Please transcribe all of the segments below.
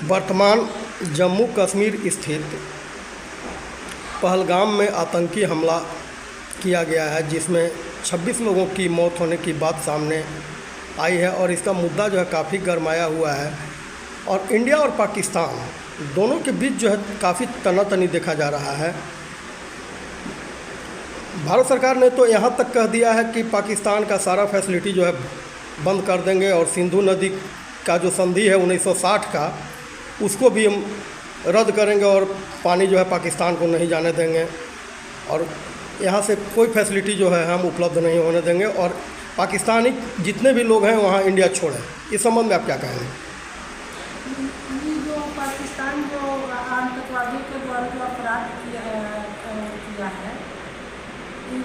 वर्तमान जम्मू कश्मीर स्थित पहलगाम में आतंकी हमला किया गया है, जिसमें 26 लोगों की मौत होने की बात सामने आई है और इसका मुद्दा जो है काफ़ी गरमाया हुआ है। और इंडिया और पाकिस्तान दोनों के बीच जो है काफ़ी तनातनी देखा जा रहा है। भारत सरकार ने तो यहाँ तक कह दिया है कि पाकिस्तान का सारा फैसिलिटी जो है बंद कर देंगे और सिंधु नदी का जो संधि है 1960 का, उसको भी हम रद्द करेंगे और पानी जो है पाकिस्तान को नहीं जाने देंगे और यहाँ से कोई फैसिलिटी जो है हम उपलब्ध नहीं होने देंगे और पाकिस्तानी जितने भी लोग हैं वहाँ इंडिया छोड़ें। इस संबंध में आप क्या कहेंगे? जो पाकिस्तान जो आतंकवादियों के द्वारा जो अपराध किया है,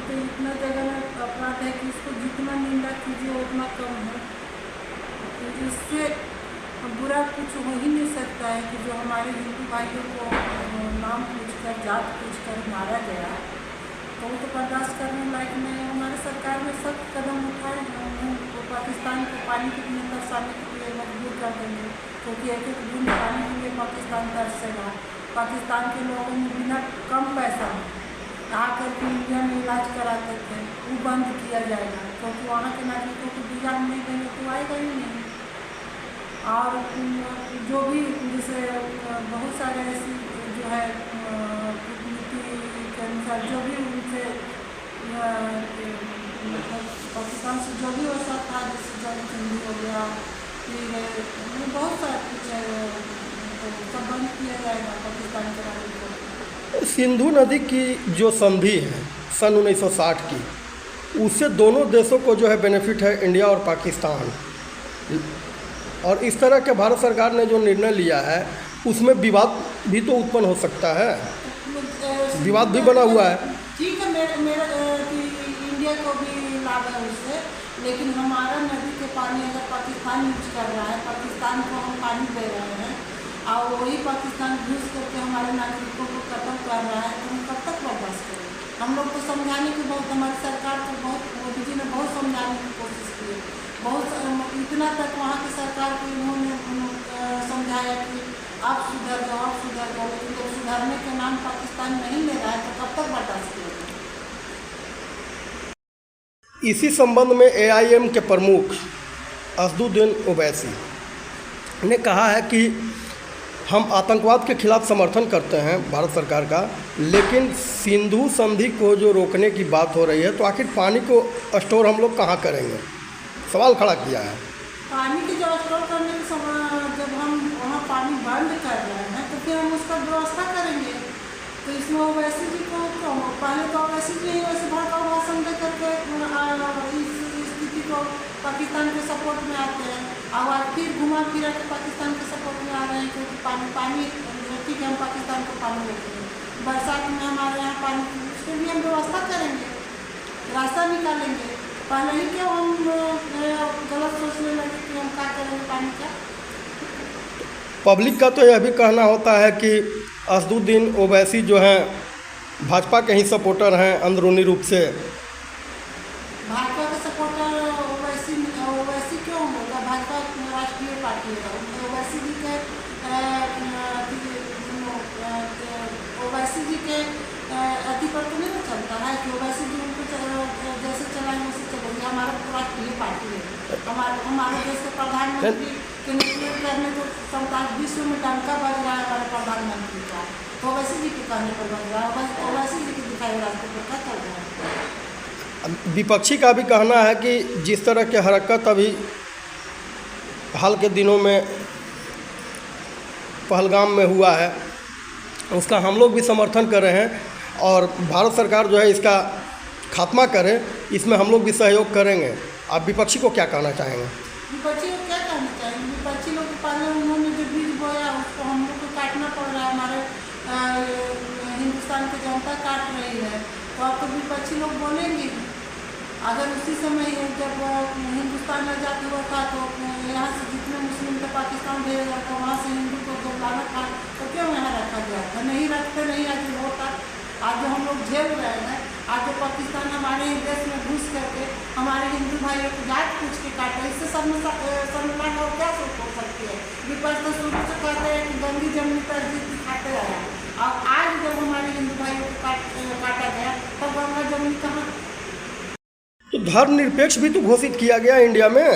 तो इतना जगह में अपराध है कि इसको जितना निंदा कीजिए उतना कम है। इससे बुरा कुछ हो ही नहीं सकता है कि जो हमारे हिंदू भाइयों को नाम पूछकर जात पूछकर मारा गया, तो वो तो बर्दाश्त करने लायक नहीं है। हमारे सरकार ने सख्त कदम उठाए हैं, तो पाकिस्तान को पानी की कीमत दर्शाने के लिए मजबूर कर देंगे, क्योंकि एक एक बूंद पानी के लिए पाकिस्तान तरसेगा। पाकिस्तान के लोगों ने बिना कम पैसा आकर के इंडिया में इलाज कराते थे, वो बंद किया जाएगा, क्योंकि वहाँ के नागरिकों को वीज़ा नहीं देंगे तो आएगा ही नहीं। और जो भी जैसे बहुत सारे ऐसी जो है कूटनीति के अनुसार जो भी उनसे पाकिस्तान से जो भी वैसा था, जैसे जल संधि हो गया, फिर बहुत सारा कुछ है, तो सब बंद किया जाएगा पाकिस्तान के नागरिकों को। सिंधु नदी की जो संधि है सन 1960 की, उससे दोनों देशों को जो है बेनिफिट है, इंडिया और पाकिस्तान। और इस तरह के भारत सरकार ने जो निर्णय लिया है उसमें विवाद भी तो उत्पन्न हो सकता है, विवाद भी बना हुआ है। ठीक है, मेरा इंडिया को भी लाभ है उससे, लेकिन हमारा नदी के पानी अगर पाकिस्तान यूज कर रहा है, पाकिस्तान को हम पानी दे रहे हैं और वही पाकिस्तान घुस करके हमारे नागरिकों को कत्ल कर रहा है, तो हम कब तक बर्दाश्त करें? हम लोग तो समझाने की बहुत, हमारी सरकार को बहुत, मोदी जी ने बहुत समझाने की कोशिश की, बहुत इतना तक वहाँ की सरकार को इन्होंने समझाया कि आप सुधर जाओ, आप सुधर जाओ, लेकिन जब सुधरने के नाम पाकिस्तान नहीं ले रहा है तो कब तक बर्दाश्त करेंगे? इसी संबंध में AIM के प्रमुख असदुद्दीन ओवैसी ने कहा है कि हम आतंकवाद के खिलाफ समर्थन करते हैं भारत सरकार का, लेकिन सिंधु संधि को जो रोकने की बात हो रही है, तो आखिर पानी को स्टोर हम लोग कहाँ करेंगे, सवाल खड़ा किया है। पानी की जो स्टोर करने के समय जब हम वहाँ पानी बंद कर रहे हैं तो फिर हम उसका व्यवस्था करेंगे। तो इसमें ओवैसी जी को पहले तो ओवैसी जी वैसे भड़काऊ भाषण दे करके इस स्थिति को पाकिस्तान के सपोर्ट में आते हैं, और फिर घुमा फिरा के पाकिस्तान के सपोर्ट में आ रहे हैं, क्योंकि पानी ठीक है, हम पाकिस्तान को पानी देखेंगे, बरसात में हमारे यहाँ पानी, उसके लिए हम व्यवस्था करेंगे, रास्ता निकालेंगे। पहले ही क्यों हम गलत सोचने लगे कि हम क्या करेंगे पानी का? पब्लिक का तो यह भी कहना होता है कि असदुद्दीन ओवैसी जो हैं भाजपा के ही सपोर्टर हैं अंदरूनी रूप से। भाजपा के सपोर्टर ओवैसी क्यों होगा? भाजपा राष्ट्रीय पार्टी है, ओवैसी जी के अति पर तो नहीं चलता है कि ओवैसी जी उनको जैसे चलाएंगे वैसे चलेंगे। हमारा राष्ट्रीय पार्टी है, हमारे देश के प्रधानमंत्री के नेतृत्व करने को संतान विश्व में डंका बज रहा है हमारे प्रधानमंत्री का, तो ओवैसी जी के कहने पर बज रहा है, ओवैसी जी के दिखाए रास्ते पर क्या चल रहा है? विपक्षी का भी कहना है कि जिस तरह की हरकत अभी हाल के दिनों में पहलगाम में हुआ है, उसका हम लोग भी समर्थन कर रहे हैं और भारत सरकार जो है इसका खात्मा करे, इसमें हम लोग भी सहयोग करेंगे। आप विपक्षी को क्या कहना चाहेंगे? विपक्षी को क्या कहना चाहेंगे? विपक्षी लोग पहले उन्होंने जो बीज बोया उसको हम लोग को काटना पड़ रहा है, हमारे हिंदुस्तान की जनता काट रही है, तो अब तो विपक्षी लोग बोलेंगे। अगर उसी समय जब हिंदुस्तान आज़ाद हुआ था तो यहाँ से जितने मुस्लिम थे पाकिस्तान भेजा जाता, वहाँ से हिंदू को जब लाना था तो क्यों यहाँ रखा गया था? नहीं रखते, नहीं आज होता। आज जो हम लोग झेल रहे हैं आज जो पाकिस्तान हमारे देश में घुस करके हमारे हिंदू भाइयों को जात पूछ के काटा, इससे शर्मनाक और क्या सोच हो सकती है। विपक्ष तो शुरू से कहते हैं कि गंदी जमनी तरजीह दिखाते आया, और आज जब हमारे हिंदू भाइयों को काटा गया तब गंगा जमनी कहाँ। तो धर्मनिरपेक्ष भी तो घोषित किया गया इंडिया में,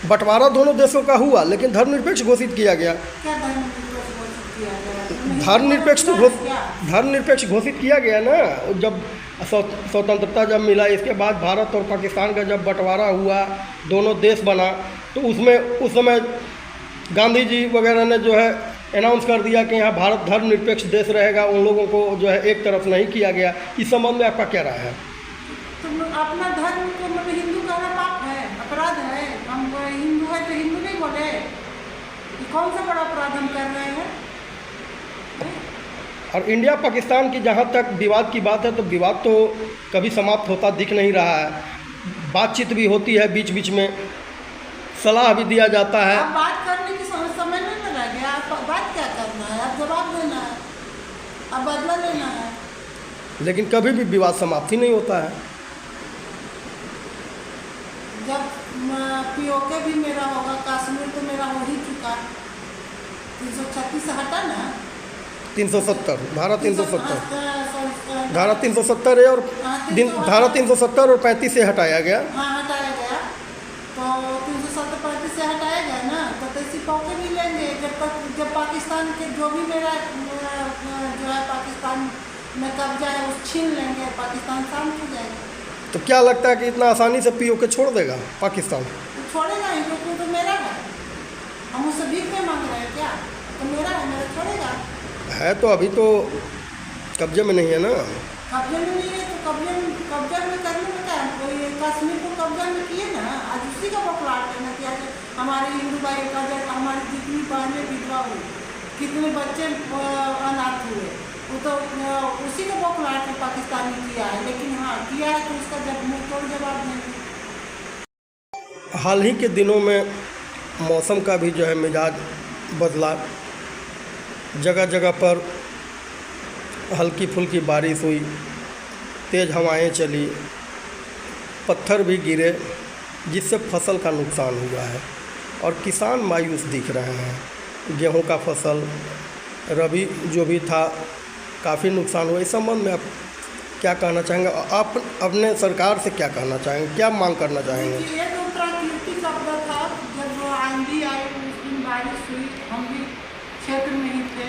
बंटवारा दोनों देशों का हुआ लेकिन धर्मनिरपेक्ष घोषित किया गया। क्या धर्मनिरपेक्ष घोषित किया गया? धर्मनिरपेक्ष घोषित किया गया ना, जब स्वतंत्रता जब मिला, इसके बाद भारत और पाकिस्तान का जब बंटवारा हुआ, दोनों देश बना, तो उसमें उस समय गांधी जी वगैरह ने जो है अनाउंस कर दिया कि यहाँ भारत धर्मनिरपेक्ष देश रहेगा, उन लोगों को जो है एक तरफ नहीं किया गया। इस संबंध में आपका क्या राय है? तो अपना धर्म को मतलब हिंदू कहना पाप है, अपराध है। हम हिंदू है तो हिंदू नहीं बोले, ये कौन सा बड़ा अपराध हम कर रहे हैं? और इंडिया पाकिस्तान की जहाँ तक विवाद की बात है, तो विवाद तो कभी समाप्त होता दिख नहीं रहा है। बातचीत भी होती है, बीच बीच में सलाह भी दिया जाता है। अब बात करने की समय नहीं लगा गया, आप बात क्या करना है, अब जवाब देना है, अब बदला लेना है। लेकिन कभी भी विवाद समाप्त ही नहीं होता है। जब पीओके भी मेरा होगा, कश्मीर तो मेरा हो ही चुका, 336 से हटा ना, 370 धारा 370 धारा 370 है, और धारा 370 और 35 से हटाया गया। हाँ हटाया गया, तो 370 35 से हटाया गया ना, तो तैसी पौके भी लेंगे जब पाकिस्तान के जो भी मेरा जो है पाकिस्तान में कब्जा है उस छीन लेंगे, पाकिस्तान शांत हो जाएगा। तो क्या लगता है कि इतना आसानी से पीओके छोड़ देगा पाकिस्तान? तो छोड़ेगा ही, क्योंकि तो मेरा है, हम उससे भीख में मांग रहे हैं क्या? तो मेरा है, मेरा छोड़ेगा है तो अभी तो कब्जे में नहीं है ना। कब्जे में नहीं है तो कब्जा में करने में क्या है? कोई कश्मीर को कब्जा में किए ना, आज उसी का बकलाट है ना कि आज हमारे हिंदू भाई का जब हमारी जितनी बहनें विधवा हुई, कितने बच्चे अनाथ हुए, वो तो उसी का बकलाट है पाकिस्तान ने किया है। लेकिन हाँ किया है तो उसका जब मुँह तोड़ जवाब देंगे। हाल ही के दिनों में मौसम का भी जो है मिजाज बदला, जगह जगह पर हल्की फुल्की बारिश हुई, तेज़ हवाएं चली, पत्थर भी गिरे, जिससे फसल का नुकसान हुआ है और किसान मायूस दिख रहे हैं। गेहूं का फसल रबी जो भी था काफ़ी नुकसान हुआ। इस संबंध में आप क्या कहना चाहेंगे? आप अपने सरकार से क्या कहना चाहेंगे, क्या मांग करना चाहेंगे? ये तो प्राकृतिक आपदा था, जब आंधी आई उस दिन बारिश हुई, हम भी क्षेत्र में ही थे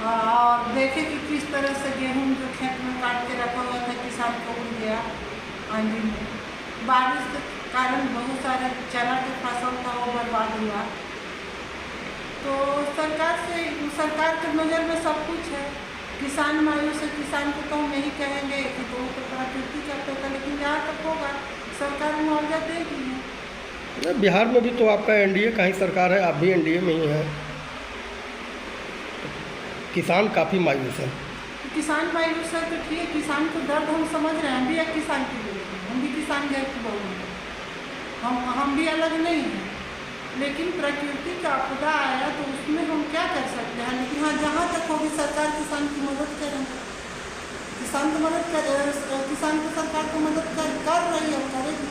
और देखे कि किस तरह से गेहूं जो खेत में काट के रखा हुआ था किसान को उड़ गया आंधी में। बारिश के कारण बहुत सारे चना के फसल का वो बर्बाद हुआ। तो सरकार के नज़र में सब कुछ है, किसान मायूस है। किसान को तो हम नहीं कहेंगे कि वो तो प्राकृतिक आपदा था, लेकिन जहाँ तक होगा सरकार मुआवजा देगी। बिहार में भी तो आपका एनडीए का ही सरकार है, आप भी एनडीए में ही हैं। किसान काफ़ी मायूस है। किसान मायूस है तो ठीक है, किसान को दर्द हम समझ रहे हैं, हम भी एक किसान की लोग हैं, हम भी किसान घर की बहू हैं, हम भी अलग नहीं हैं। लेकिन प्रकृति का आपदा आया तो उसमें हम क्या कर सकते हैं? लेकिन हाँ जहाँ तक होगी सरकार किसान की मदद करेंगे, किसान को सरकार को मदद कर रही है, करेगी।